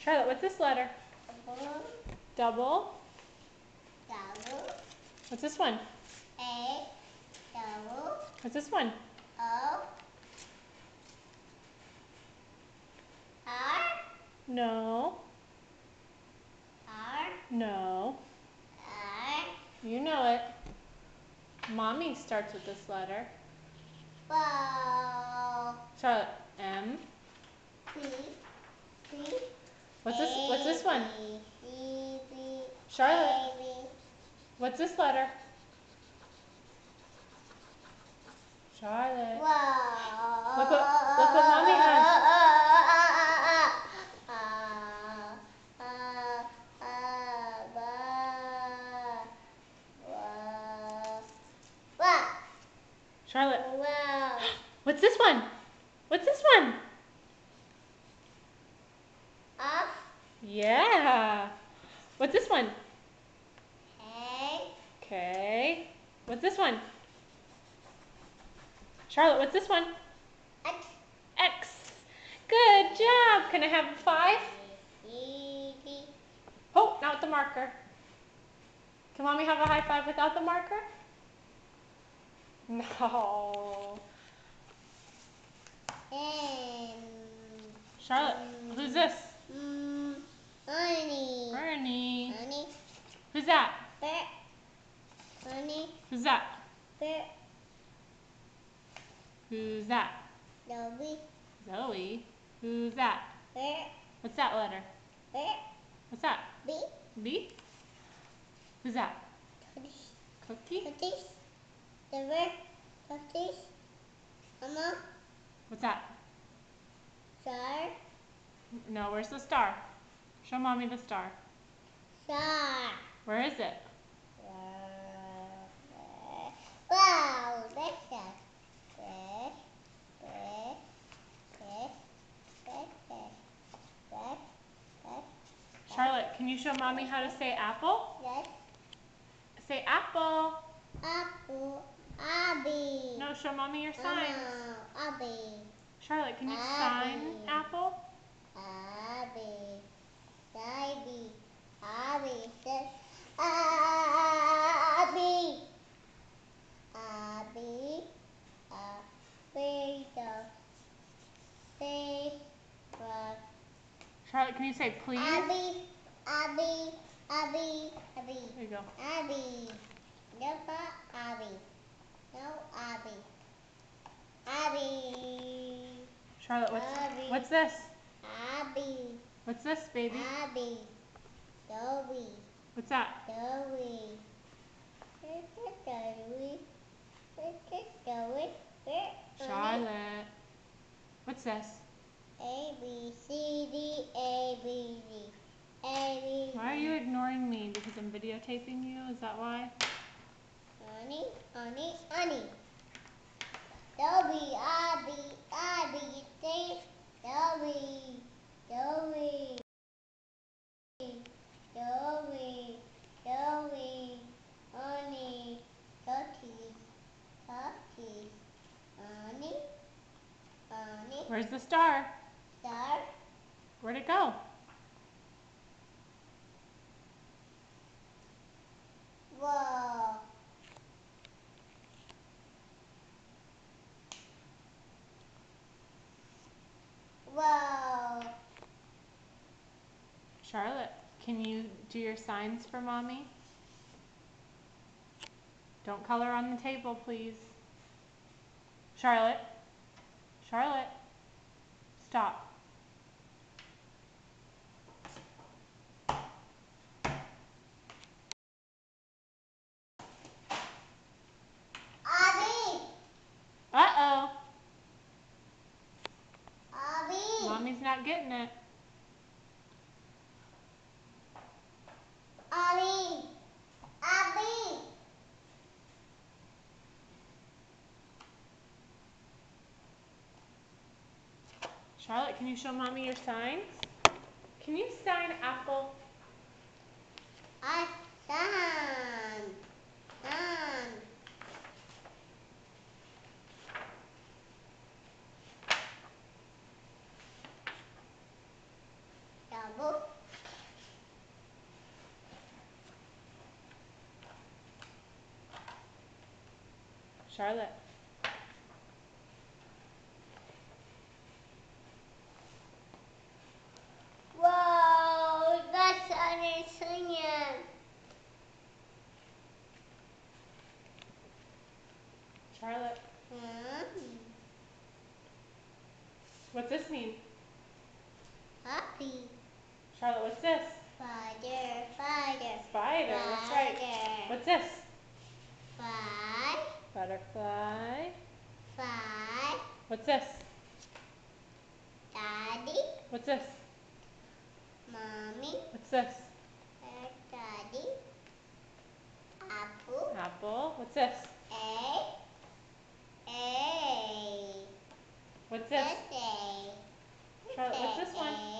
Charlotte, what's this letter? Double. Double. What's this one? A. Double. What's this one? O. R. No. R. No. R. You know it. Mommy starts with this letter. Ball. Charlotte, M. P. P. What's this one? C. B. Charlotte, A. B. what's this letter? Charlotte. Whoa. Look what Mommy has. Charlotte. Wow. What's this one? What's this one? Up. Yeah. What's this one? Hey. Okay. What's this one? Charlotte, what's this one? X. X. Good job. Can I have a 5? Oh, not with the marker. Can Mommy have a high 5 without the marker? No. Charlotte, who's this? Honey. Bernie. Honey. Who's that? Bear. Honey. Who's that? Bear. Who's that? Dobby. Zoe. Who's that? Bear. What's that letter? Bear. What's that? B. B? Who's that? Cookies. Cookie? Cookies. The bear. Cookies. Mama. What's that? Star. No, where's the star? Show Mommy the star. Star. Where is it? Wow, that's Charlotte, can you show Mommy how to say apple? Yes. Say apple. Apple. Abby. No, show Mommy your signs. Abby. Charlotte, can you Abby. sign apple? Abby. Abby. Abby. Abby. Abby. Abby. Charlotte, can you say please? Abby. Abby. Abby. Abby. There you go. Abby. No, Abby. No, Abby. Abby. Charlotte, Abby. what's this? Abby. What's this, baby? Abby. Dobby. What's that? Dobby. Charlotte. What's this? A B C D A B D A B. Why are you ignoring me? Because I'm videotaping you? Is that why? Honey, honey, honey. Dobby, Abby, Abby, say Dobby, Dobby, Dobby, Dobby, honey, cookies, cookies, honey, honey. Where's the star? Star. Where'd it go? Whoa. Whoa. Charlotte, can you do your signs for Mommy? Don't color on the table, please. Charlotte. Charlotte. Stop. Abby. Uh-oh. Abby. Mommy's not getting it. Abby. Abby. Charlotte, can you show Mommy your signs? Can you sign apple? Sun. Double. Charlotte. Whoa, that's an singing. Charlotte. What's this mean? Happy. Charlotte, what's this? Father. Spider, that's right. What's this? Five. Butterfly. Five. What's this? Daddy. What's this? Mommy. What's this? Daddy. Apple. Apple. What's this? A. What's this? That's A. Charlotte, what's this one?